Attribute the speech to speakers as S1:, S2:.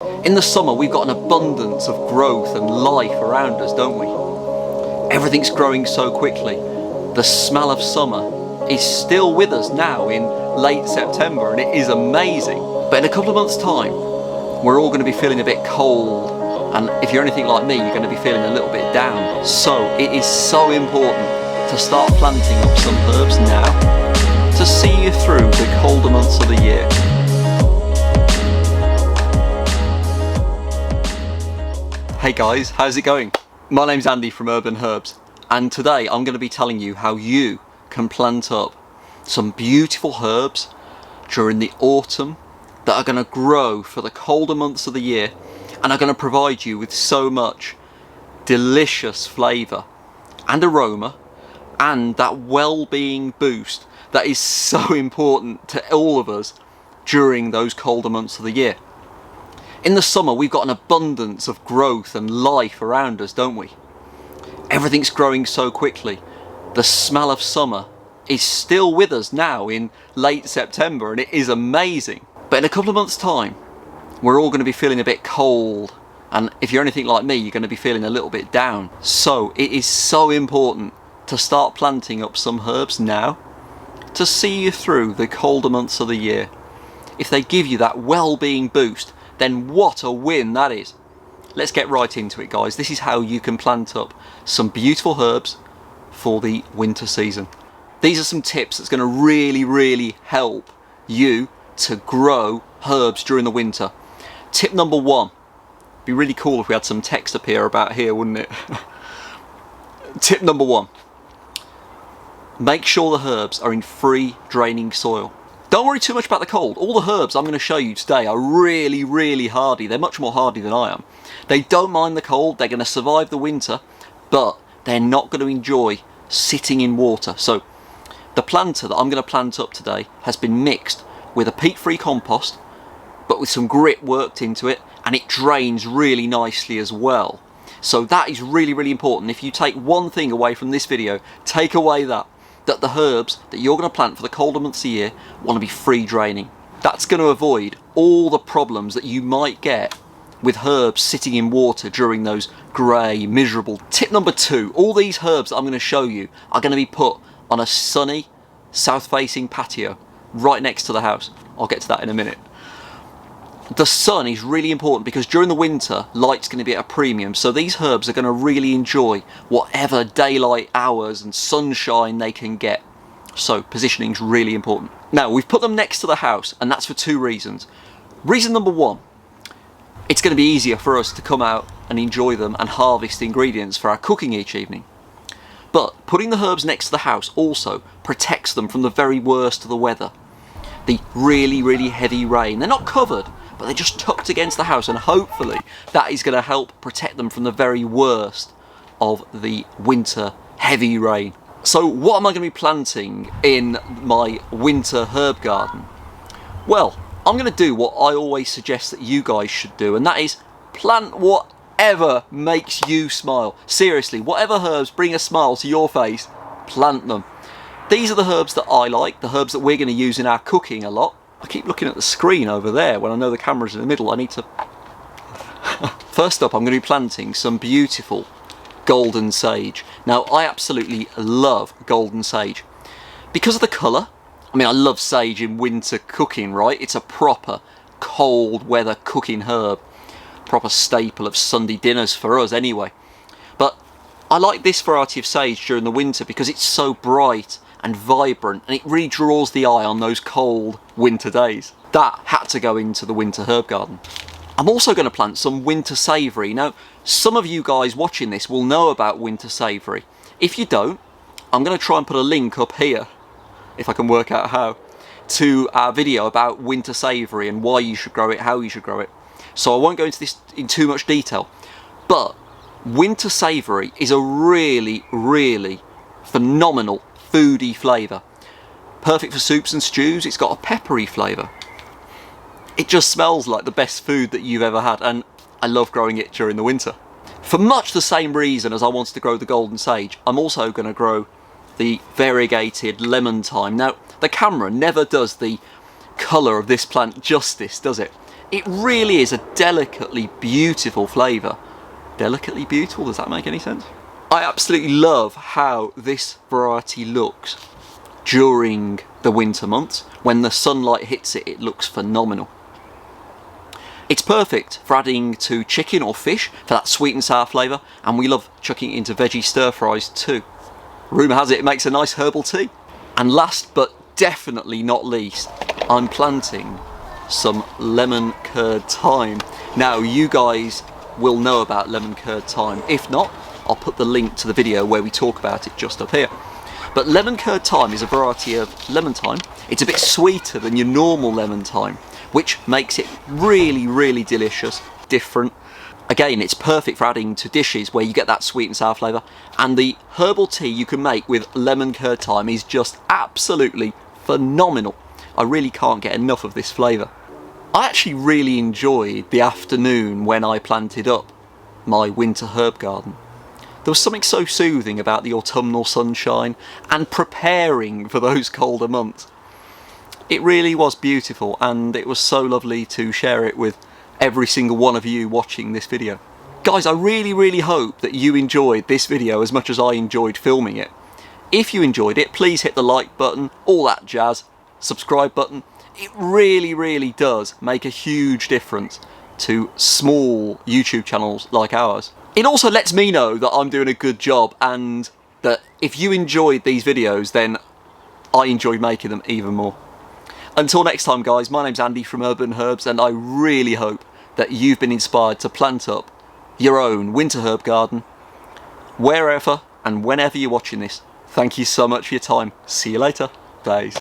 S1: In the summer, we've got an abundance of growth and life around us, don't we? Everything's growing so quickly. The smell of summer is still with us now in late September, and it is amazing. But in a couple of months' time, we're all going to be feeling a bit cold, and if you're anything like me, you're going to be feeling a little bit down. So it is so important to start planting up some herbs now to see you through the colder months of the year. Hey guys, how's it going? My name's Andy from Urban Herbs, and today I'm going to be telling you how you can plant up some beautiful herbs during the autumn that are going to grow for the colder months of the year and are going to provide you with so much delicious flavour and aroma and that well-being boost that is so important to all of us during those colder months of the year. In the summer, we've got an abundance of growth and life around us, don't we? Everything's growing so quickly. The smell of summer is still with us now in late September, and it is amazing. But in a couple of months' time, we're all going to be feeling a bit cold, and if you're anything like me, you're going to be feeling a little bit down. So it is so important to start planting up some herbs now to see you through the colder months of the year. If they give you that well-being boost, then what a win that is. Let's get right into it, guys. This is how you can plant up some beautiful herbs for the winter season. These are some tips that's going to really help you to grow herbs during the winter. Tip number one. Be really cool if we had some text appear about here, wouldn't it? Tip number one. Make sure the herbs are in free draining soil. Don't worry too much about the cold. All the herbs I'm going to show you today are really hardy. They're much more hardy than I am. They don't mind the cold. They're going to survive the winter, but they're not going to enjoy sitting in water. So the planter that I'm going to plant up today has been mixed with a peat-free compost, but with some grit worked into it, and it drains really nicely as well. So that is really important. If you take one thing away from this video, take away that the herbs that you're going to plant for the colder months of the year want to be free draining. That's going to avoid all the problems that you might get with herbs sitting in water during those grey, miserable. Tip number two, all these herbs that I'm going to show you are going to be put on a sunny, south-facing patio right next to the house. I'll get to that in a minute. The sun is really important because during the winter, light's going to be at a premium, so these herbs are going to really enjoy whatever daylight hours and sunshine they can get. So positioning is really important. Now, we've put them next to the house, and that's for two reasons. Reason number one, it's going to be easier for us to come out and enjoy them and harvest the ingredients for our cooking each evening. But putting the herbs next to the house also protects them from the very worst of the weather. The really heavy rain. They're not covered, but they're just tucked against the house, and hopefully that is going to help protect them from the very worst of the winter heavy rain. So what am I going to be planting in my winter herb garden? Well, I'm going to do what I always suggest that you guys should do, and that is plant whatever makes you smile. Seriously, whatever herbs bring a smile to your face, plant them. These are the herbs that I like, the herbs that we're going to use in our cooking a lot. I keep looking at the screen over there when I know the camera's in the middle. I need to... First up, I'm going to be planting some beautiful golden sage. Now, I absolutely love golden sage. Because of the colour, I mean, I love sage in winter cooking, right? It's a proper cold weather cooking herb. Proper staple of Sunday dinners for us anyway. But I like this variety of sage during the winter because it's so bright and vibrant, and it really draws the eye on those cold winter days. That had to go into the winter herb garden. I'm also going to plant some winter savoury. Now, some of you guys watching this will know about winter savoury. If you don't, I'm going to try and put a link up here, if I can work out how, to our video about winter savoury and why you should grow it, how you should grow it. So I won't go into this in too much detail, but winter savoury is a really phenomenal foodie flavour. Perfect for soups and stews. It's got a peppery flavour. It just smells like the best food that you've ever had, and I love growing it during the winter. For much the same reason as I wanted to grow the golden sage, I'm also going to grow the variegated lemon thyme. Now, the camera never does the colour of this plant justice, does it? It really is a delicately beautiful flavour. Delicately beautiful, does that make any sense? I absolutely love how this variety looks during the winter months. When the sunlight hits it, it looks phenomenal. It's perfect for adding to chicken or fish for that sweet and sour flavour, and we love chucking it into veggie stir fries too. Rumour has it makes a nice herbal tea. And last but definitely not least, I'm planting some lemon curd thyme. Now you guys will know about lemon curd thyme. If not, I'll put the link to the video where we talk about it just up here. But lemon curd thyme is a variety of lemon thyme. It's a bit sweeter than your normal lemon thyme, which makes it really delicious, different. Again, it's perfect for adding to dishes where you get that sweet and sour flavour, and the herbal tea you can make with lemon curd thyme is just absolutely phenomenal. I really can't get enough of this flavour. I actually really enjoyed the afternoon when I planted up my winter herb garden. There was something so soothing about the autumnal sunshine and preparing for those colder months. It really was beautiful, and it was so lovely to share it with every single one of you watching this video. Guys, I really hope that you enjoyed this video as much as I enjoyed filming it. If you enjoyed it, please hit the like button, all that jazz, subscribe button. It really does make a huge difference to small YouTube channels like ours. It also lets me know that I'm doing a good job, and that if you enjoyed these videos, then I enjoyed making them even more. Until next time guys, my name's Andy from Urban Herbs, and I really hope that you've been inspired to plant up your own winter herb garden, wherever and whenever you're watching this. Thank you so much for your time. See you later. Bye.